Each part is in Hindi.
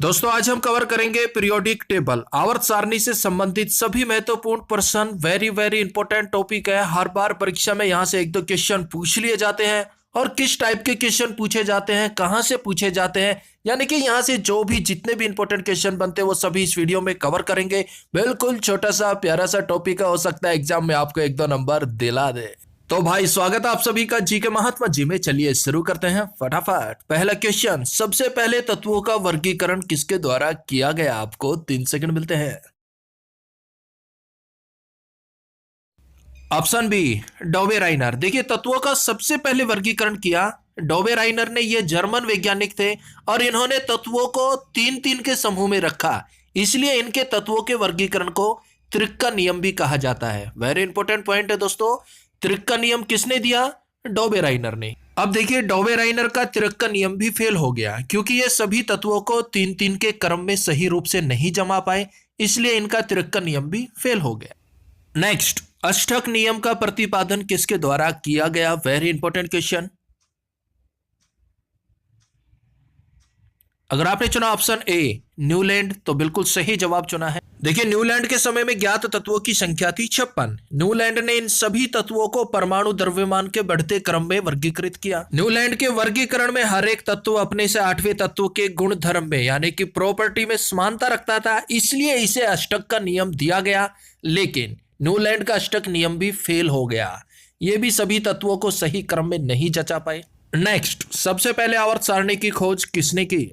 दोस्तों आज हम कवर करेंगे पीरियोडिक टेबल। आवर्त सारणी से संबंधित सभी महत्वपूर्ण प्रश्न, वेरी इंपॉर्टेंट टॉपिक है। हर बार परीक्षा में यहाँ से एक दो क्वेश्चन पूछ लिए जाते हैं और किस टाइप के क्वेश्चन पूछे जाते हैं, कहाँ से पूछे जाते हैं, यानी कि यहाँ से जो भी जितने भी इंपॉर्टेंट क्वेश्चन बनते हैं वो सभी इस वीडियो में कवर करेंगे। बिल्कुल छोटा सा प्यारा सा टॉपिक है, हो सकता है एग्जाम में आपको एक दो नंबर दिला दे। तो भाई स्वागत है आप सभी का जी के महात्मा जी में। चलिए शुरू करते हैं फटाफट। पहला क्वेश्चन, सबसे पहले तत्वों का वर्गीकरण किसके द्वारा किया गया? आपको 3 सेकंड मिलते हैं। Option B Dobereiner. देखिए तत्वों का सबसे पहले वर्गीकरण किया डॉबेराइनर ने। ये जर्मन वैज्ञानिक थे और इन्होंने तत्वों को 3-3 के समूह में रखा, इसलिए इनके तत्वों के वर्गीकरण को त्रिक का नियम भी कहा जाता है। वेरी इंपॉर्टेंट पॉइंट है दोस्तों। त्रिक का नियम किसने दिया? डॉबेराइनर ने। अब देखिए डॉबेराइनर का त्रिक का नियम भी फेल हो गया क्योंकि ये सभी तत्वों को 3-3 के क्रम में सही रूप से नहीं जमा पाए, इसलिए इनका त्रिक का नियम भी फेल हो गया। नेक्स्ट, अष्टक नियम का प्रतिपादन किसके द्वारा किया गया? Very important question. अगर आपने चुना ऑप्शन ए न्यूलैंड तो बिल्कुल सही जवाब चुना है। देखिए न्यूलैंड के समय में ज्ञात तत्वों की संख्या थी 56। न्यूलैंड ने इन सभी तत्वों को परमाणु द्रव्यमान के बढ़ते क्रम में वर्गीकृत किया। न्यूलैंड के वर्गीकरण में हर एक तत्व अपने से 8वें तत्व के गुण धर्म में यानी कि प्रॉपर्टी में समानता रखता था, इसलिए इसे अष्टक का नियम दिया गया। लेकिन न्यूलैंड का अष्टक नियम भी फेल हो गया, ये भी सभी तत्वों को सही क्रम में नहीं जचा पाए। नेक्स्ट, सबसे पहले आवर्त सारणी की खोज किसने की?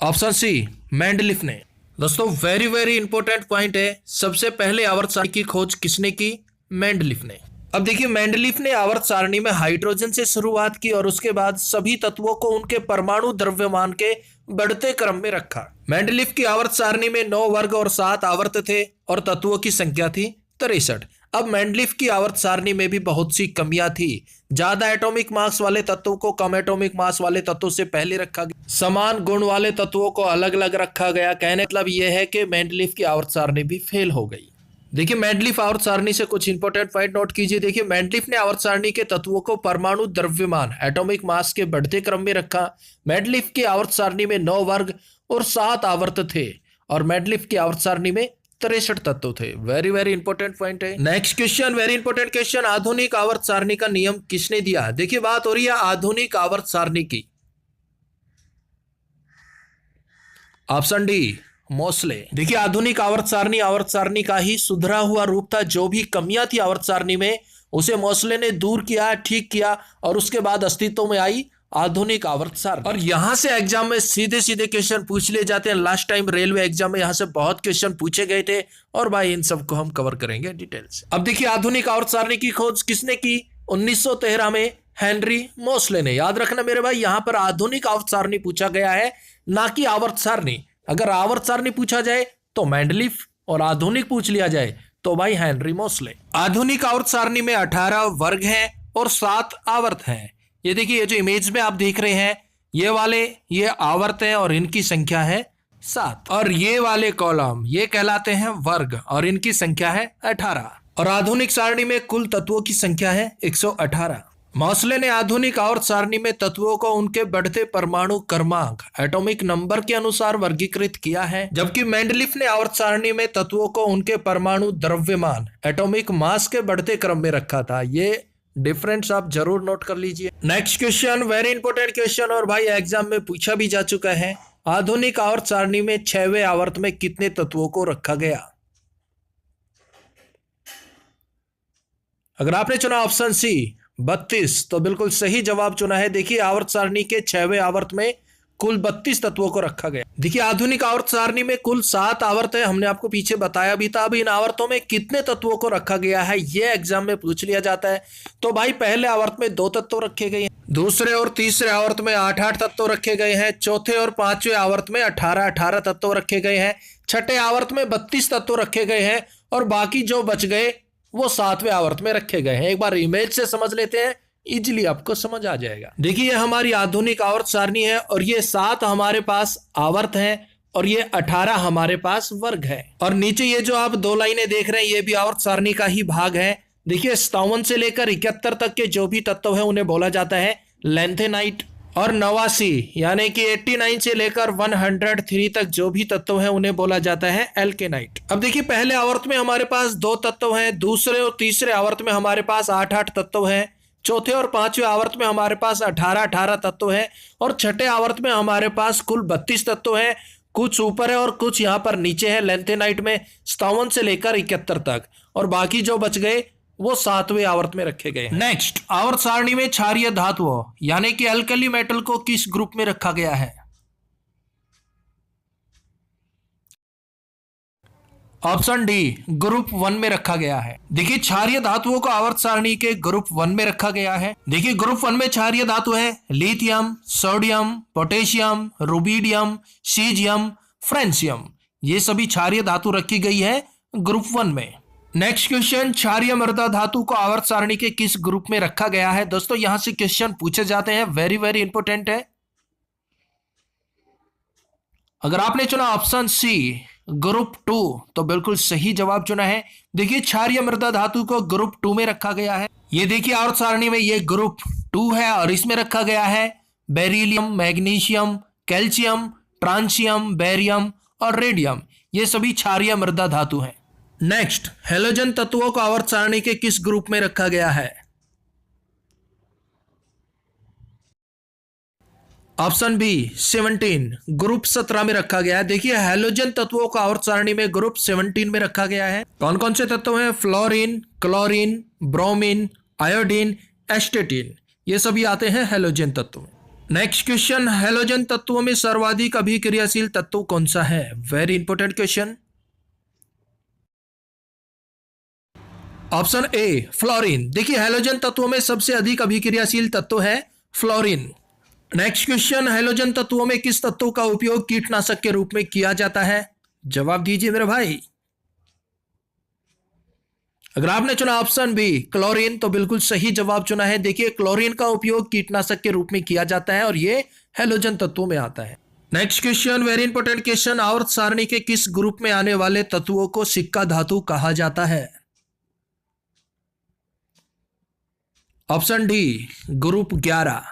ऑप्शन सी मेंडलीफ ने। दोस्तों वेरी इंपॉर्टेंट पॉइंट है। सबसे पहले आवर्त सारणी की खोज किसने की? मेंडलीफ ने। अब देखिए मेंडलीफ ने आवर्त सारणी में हाइड्रोजन से शुरुआत की और उसके बाद सभी तत्वों को उनके परमाणु द्रव्यमान के बढ़ते क्रम में रखा। मेंडलीफ की आवर्त सारणी में 9 वर्ग और 7 आवर्त थे और तत्वों की संख्या थी 63। अब मेंडलीफ की आवर्त सारणी में भी बहुत सी कमियां थी। ज्यादा एटॉमिक मास वाले तत्वों को कम एटॉमिक मास वाले तत्वों से पहले रखा गया, समान गुण वाले तत्वों को अलग अलग रखा गया। कहने का मतलब यह है कि मेंडलीफ की आवर्त सारणी भी फेल हो गई। देखिए मेंडलीफ आवर्त सारणी से कुछ इंपॉर्टेंट पॉइंट नोट कीजिए। देखिए मेंडलीफ ने आवर्त सारणी के तत्वों को परमाणु द्रव्यमान एटॉमिक मास के बढ़ते क्रम में रखा। मेंडलीफ की आवर्त सारणी में 9 वर्ग और 7 आवर्त थे और मेंडलीफ की आवर्त सारणी में 63 तत्व थे। वेरी इंपॉर्टेंट पॉइंट है। Next question, very important question, आधुनिक आवर्त सारणी का नियम किसने दिया? देखिए बात हो रही है आधुनिक आवर्त सारणी की। Option D Mosle. देखिए आधुनिक आवर्त सारणी का ही सुधरा हुआ रूप था। जो भी कमियां थी आवर्त सारणी में उसे मोसले ने दूर किया, ठीक किया और उसके बाद अस्तित्व में आई आधुनिक आवर्त सारणी। और यहां से एग्जाम में सीधे क्वेश्चन पूछ लिए जाते हैं। लास्ट टाइम रेलवे एग्जाम में यहां से बहुत क्वेश्चन पूछे गए थे और भाई इन सबको हम कवर करेंगे डिटेल से। अब देखिए आधुनिक आवर्त सारणी की खोज किसने की? 1913 में हेनरी मोसले ने। याद रखना मेरे भाई, यहां पर आधुनिक आवर्त सारणी पूछा गया है, ना कि आवर्त सारणी। अगर आवर्त सारणी पूछा जाए तो मेंडलीफ और आधुनिक पूछ लिया जाए तो भाई हेनरी मोसले। आधुनिक आवर्त सारणी में 18 वर्ग हैं और 7 आवर्त हैं। ये देखिए, ये जो इमेज में आप देख रहे हैं ये वाले ये आवर्त हैं और इनकी संख्या है 7, और ये वाले कॉलम ये कहलाते हैं वर्ग और इनकी संख्या है 18। और आधुनिक सारणी में कुल तत्वों की संख्या है 118। मोसले ने आधुनिक आवर्त सारणी में तत्वों को उनके बढ़ते परमाणु क्रमांक एटॉमिक नंबर के अनुसार वर्गीकृत किया है, जबकि मेंडलीफ ने आवर्त सारणी में तत्वों को उनके परमाणु द्रव्यमान एटॉमिक मास के बढ़ते क्रम में रखा था। ये डिफरेंस आप जरूर नोट कर लीजिए। Next question, very important question और भाई एग्जाम में पूछा भी जा चुका है। आधुनिक आवर्त सारणी में 6वें आवर्त में कितने तत्वों को रखा गया? अगर आपने चुना ऑप्शन सी 32 तो बिल्कुल सही जवाब चुना है। देखिए आवर्त सारणी के 6वें आवर्त में कुल 32 तत्वों को रखा गया। देखिए आधुनिक आवर्त सारणी में कुल 7 आवर्त है, हमने आपको पीछे बताया भी था। अब इन आवर्तों में कितने तत्वों को रखा गया है यह एग्जाम में पूछ लिया जाता है। तो भाई पहले आवर्त में 2 तत्व रखे गए हैं, दूसरे और तीसरे आवर्त में 8-8 तत्व रखे गए हैं, चौथे और 5वें आवर्त में 18-18 तत्व रखे गए हैं, छठे आवर्त में 32 तत्व रखे गए हैं और बाकी जो बच गए वो 7वें आवर्त में रखे गए हैं। एक बार इमेज से समझ लेते हैं, इजीली आपको समझ आ जाएगा। देखिए हमारी आधुनिक आवर्त सारणी है और ये 7 हमारे पास आवर्त हैं और ये 18 हमारे पास वर्ग है। और नीचे ये जो आप 2 लाइनें देख रहे हैं ये भी आवर्त सारणी का ही भाग है। देखिए 57 से लेकर 71 तक के जो भी तत्व है उन्हें बोला जाता है लेंथेनाइट और 89 यानी कि 89 से लेकर 103 तक जो भी तत्व हैं उन्हें बोला जाता है एल्केनाइट। अब देखिए पहले आवर्त में हमारे पास 2 तत्व हैं, दूसरे और तीसरे आवर्त में हमारे पास 8-8 तत्व हैं, चौथे और पांचवें आवर्त में हमारे पास 18-18 तत्व हैं और छठे आवर्त में हमारे पास कुल 32 तत्व हैं। कुछ ऊपर है और कुछ यहाँ पर नीचे है लैंथेनाइट में 57 से लेकर 71 तक, और बाकी जो बच गए वो 7वें आवर्त में रखे गए। नेक्स्ट, आवर्त सारणी में क्षारीय धातुओं यानी कि अल्कली मेटल को किस ग्रुप में रखा गया है? ऑप्शन डी, ग्रुप 1 में रखा गया है। देखिए क्षारीय धातुओं को आवर्त सारणी के ग्रुप 1 में रखा गया है। देखिए ग्रुप 1 में क्षारीय धातु है lithium, sodium, potassium, rubidium, caesium, francium. ये सभी क्षारीय धातु रखी गई है ग्रुप 1 में। नेक्स्ट क्वेश्चन, क्षारीय मृदा धातु को आवर्त सारणी के किस ग्रुप में रखा गया है? दोस्तों यहां से क्वेश्चन पूछे जाते हैं, वेरी वेरी इंपोर्टेंट है। अगर आपने चुना ऑप्शन सी ग्रुप 2 तो बिल्कुल सही जवाब चुना है। देखिए क्षारीय मृदा धातु को ग्रुप 2 में रखा गया है। ये देखिए आवर्त सारणी में ये ग्रुप 2 है और इसमें रखा गया है बेरिलियम, मैग्नीशियम, कैल्शियम, ट्रांसियम, बेरियम और रेडियम। ये सभी क्षारीय मृदा धातु हैं। नेक्स्ट, हेलोजन तत्वों को आवर्त सारणी के किस ग्रुप में रखा गया है? ऑप्शन बी 17 ग्रुप 17 में रखा गया है। देखिए हेलोजन तत्वों को आवर्त सारणी में ग्रुप 17 में रखा गया है। कौन कौन से तत्व हैं? Fluorine, chlorine, bromine, iodine, एस्टेटिन। ये सभी आते हैं हेलोजन तत्व में। नेक्स्ट क्वेश्चन, हेलोजन तत्वों में सर्वाधिक अभिक्रियाशील तत्व कौन सा है? Very important question. Option A fluorine. देखिए हेलोजन तत्वों में सबसे अधिक अभिक्रियाशील तत्व है फ्लोरीन। नेक्स्ट क्वेश्चन, हेलोजन तत्वों में किस तत्व का उपयोग कीटनाशक के रूप में किया जाता है? जवाब दीजिए मेरे भाई। अगर आपने चुना ऑप्शन बी क्लोरीन तो बिल्कुल सही जवाब चुना है। देखिए क्लोरीन का उपयोग कीटनाशक के रूप में किया जाता है और ये हेलोजन तत्वों में आता है। Next question, very important question, आवर्त सारणी के किस ग्रुप में आने वाले तत्वों को सिक्का धातु कहा जाता है? Option D group 11।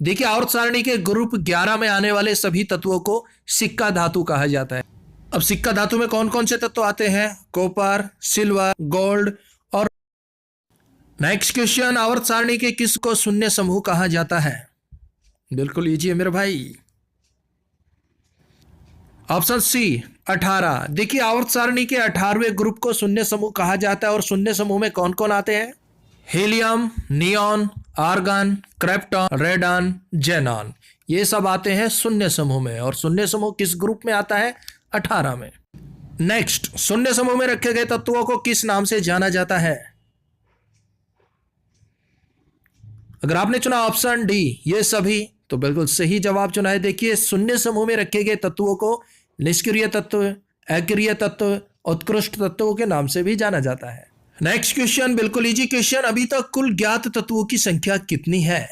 देखिए आवर्त सारणी के ग्रुप 11 में आने वाले सभी तत्वों को सिक्का धातु कहा जाता है। अब सिक्का धातु में कौन कौन से तत्व आते हैं? कॉपर, सिल्वर, गोल्ड और नेक्स्ट क्वेश्चन, आवर्त सारणी के किस को शून्य समूह कहा जाता है? बिल्कुल इजी है मेरे भाई। Option C 18। देखिए आवर्त सारणी के 18वें ग्रुप को शून्य समूह कहा जाता है और शून्य समूह में कौन कौन आते हैं? Helium, neon, argon, krypton, radon, xenon. ये सब आते हैं शून्य समूह में और शून्य समूह किस ग्रुप में आता है? 18 में। नेक्स्ट, शून्य समूह में रखे गए तत्वों को किस नाम से जाना जाता है? अगर आपने चुना ऑप्शन डी ये सभी तो बिल्कुल सही जवाब चुना है। देखिए शून्य समूह में रखे गए तत्वों को निष्क्रिय तत्व, अक्रिय तत्व, उत्कृष्ट तत्वों के नाम से भी जाना जाता है। नेक्स्ट क्वेश्चन, बिल्कुल इजी क्वेश्चन, अभी तक कुल ज्ञात तत्वों की संख्या कितनी है?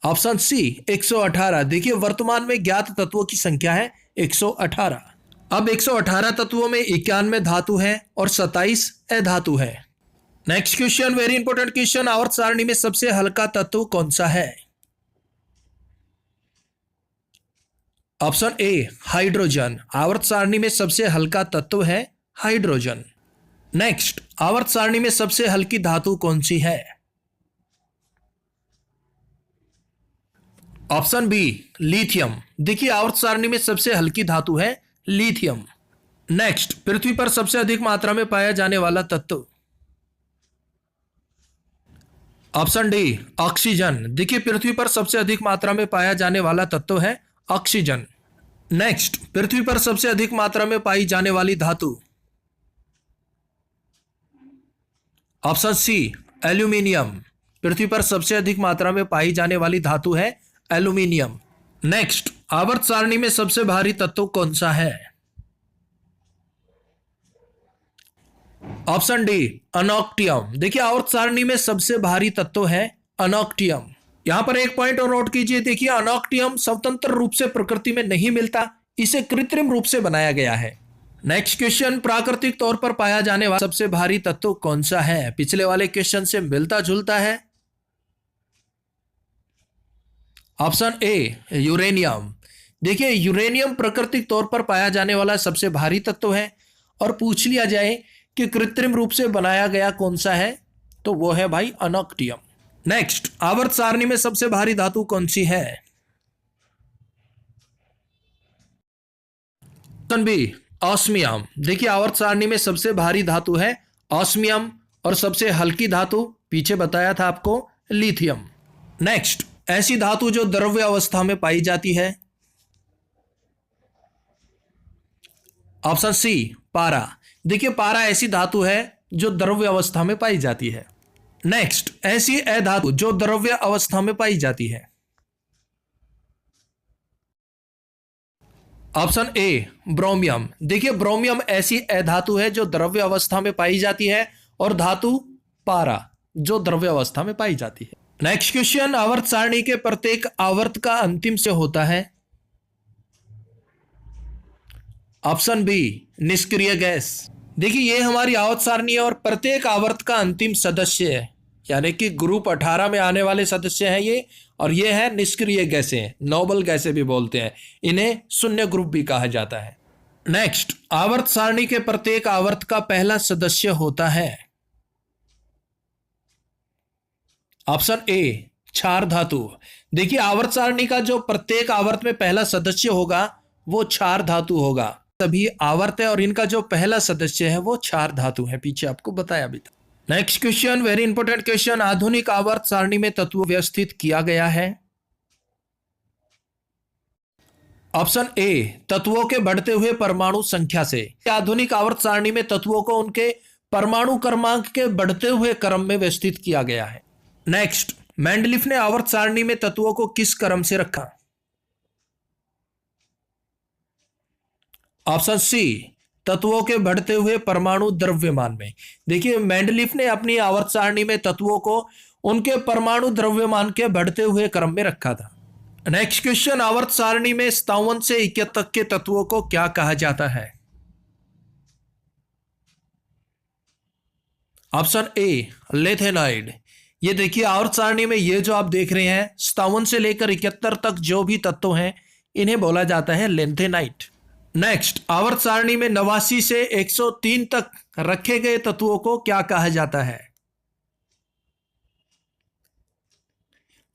Option C 118। देखिए वर्तमान में ज्ञात तत्वों की संख्या है 118। अब 118 तत्वों में 91 धातु है और 27 अधातु है। Next question, very important question, आवर्त सारणी में सबसे हल्का तत्व कौन सा है? ऑप्शन ए हाइड्रोजन। आवर्त सारणी में सबसे हल्का तत्व है हाइड्रोजन। नेक्स्ट, आवर्त सारणी में सबसे हल्की धातु कौन सी है? Option B lithium. देखिए आवर्त सारणी में सबसे हल्की धातु है लिथियम। नेक्स्ट, पृथ्वी पर सबसे अधिक मात्रा में पाया जाने वाला तत्व? Option D oxygen. देखिए पृथ्वी पर सबसे अधिक मात्रा में पाया जाने वाला तत्व है ऑक्सीजन। नेक्स्ट, पृथ्वी पर सबसे अधिक मात्रा में पाई जाने वाली धातु? Option C aluminium. पृथ्वी पर सबसे अधिक मात्रा में पाई जाने वाली धातु है एल्यूमिनियम। नेक्स्ट, आवर्त सारणी में सबसे भारी तत्व कौन सा है? Option D ununoctium. देखिए आवर्त सारणी में सबसे भारी तत्व है अनोक्टियम। यहां पर एक पॉइंट और नोट कीजिए। देखिए अनोक्टियम स्वतंत्र रूप से प्रकृति में नहीं मिलता, इसे कृत्रिम रूप से बनाया गया है। नेक्स्ट क्वेश्चन, प्राकृतिक तौर पर पाया जाने वाला सबसे भारी तत्व कौन सा है? पिछले वाले क्वेश्चन से मिलता जुलता है। ऑप्शन ए यूरेनियम। देखिए यूरेनियम प्राकृतिक तौर पर पाया जाने वाला सबसे भारी तत्व है, और पूछ लिया जाए कि कृत्रिम रूप से बनाया गया कौन सा है, तो वो है भाई अनोक्टियम। नेक्स्ट, आवर्त सारणी में सबसे भारी धातु कौन सी है? Option B osmium. देखिए आवर्त सारणी में सबसे भारी धातु है ऑस्मियम, और सबसे हल्की धातु पीछे बताया था आपको लिथियम। नेक्स्ट, ऐसी धातु जो द्रव्य अवस्था में पाई जाती है। ऑप्शन सी पारा। देखिए पारा ऐसी धातु है जो द्रव्य अवस्था में पाई जाती है। नेक्स्ट, ऐसी अधातु जो द्रव्य अवस्था में पाई जाती है। ऑप्शन ए ब्रोमियम। देखिए ब्रोमियम ऐसी अधातु है जो द्रव्य अवस्था में पाई जाती है, और धातु पारा जो द्रव्य अवस्था में पाई जाती है। नेक्स्ट क्वेश्चन, आवर्त सारणी के प्रत्येक आवर्त का अंतिम से होता है। ऑप्शन बी निष्क्रिय गैस। देखिए ये हमारी आवर्त सारणी है, और प्रत्येक आवर्त का अंतिम सदस्य है, यानी कि ग्रुप 18 में आने वाले सदस्य हैं ये, और ये है निष्क्रिय गैसें, नोबल गैसें भी बोलते हैं, इन्हें शून्य ग्रुप भी कहा जाता है। नेक्स्ट, आवर्त सारणी के प्रत्येक आवर्त का पहला सदस्य होता है। ऑप्शन ए क्षार धातु। देखिए आवर्त सारणी का जो प्रत्येक आवर्त में पहला सदस्य होगा वो क्षार धातु होगा। सभी आवर्त है और इनका जो पहला सदस्य है वो क्षार धातु है, पीछे आपको बताया भी था। Next question, very important question, आधुनिक आवर्त सारणी में तत्व व्यवस्थित किया गया है। ऑप्शन ए तत्वों के बढ़ते हुए परमाणु संख्या से। आधुनिक आवर्त सारणी में तत्वों को उनके परमाणु क्रमांक के बढ़ते हुए क्रम में व्यवस्थित किया गया है। नेक्स्ट, मेंडलीफ ने आवर्त सारणी में तत्वों को किस क्रम से रखा? ऑप्शन सी तत्वों के बढ़ते हुए परमाणु द्रव्यमान में। देखिए मेंडलीफ ने अपनी आवर्त सारणी में तत्वों को उनके परमाणु द्रव्यमान के बढ़ते हुए क्रम में रखा था। नेक्स्ट क्वेश्चन, आवर्त सारणी में 57 से 21 तक के तत्वों को क्या कहा जाता है? Option A lanthanide. ये देखिए आवर्त सारणी में ये जो आप देख रहे हैं 57 से लेकर 71 तक जो भी तत्व हैं इन्हें बोला जाता है लेथेनाइट। नेक्स्ट, आवर्त सारणी में 89 से 103 तक रखे गए तत्वों को क्या कहा जाता है?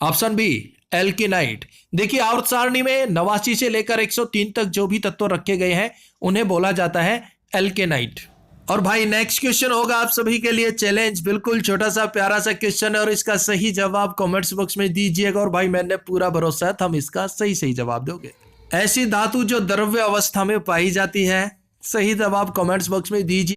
ऑप्शन बी एल्किनाइट। देखिए आवर्त सारणी में 89 से लेकर 103 तक जो भी तत्व रखे गए हैं उन्हें बोला जाता है एल्केनाइट। और भाई नेक्स्ट क्वेश्चन होगा आप सभी के लिए चैलेंज, बिल्कुल छोटा सा प्यारा सा क्वेश्चन है और इसका सही जवाब कमेंट्स बॉक्स में दीजिएगा, और भाई मैंने पूरा भरोसा है हम इसका सही जवाब दोगे। ऐसी धातु जो द्रव्य अवस्था में पाई जाती है, सही जवाब कमेंट्स बॉक्स में दीजिए।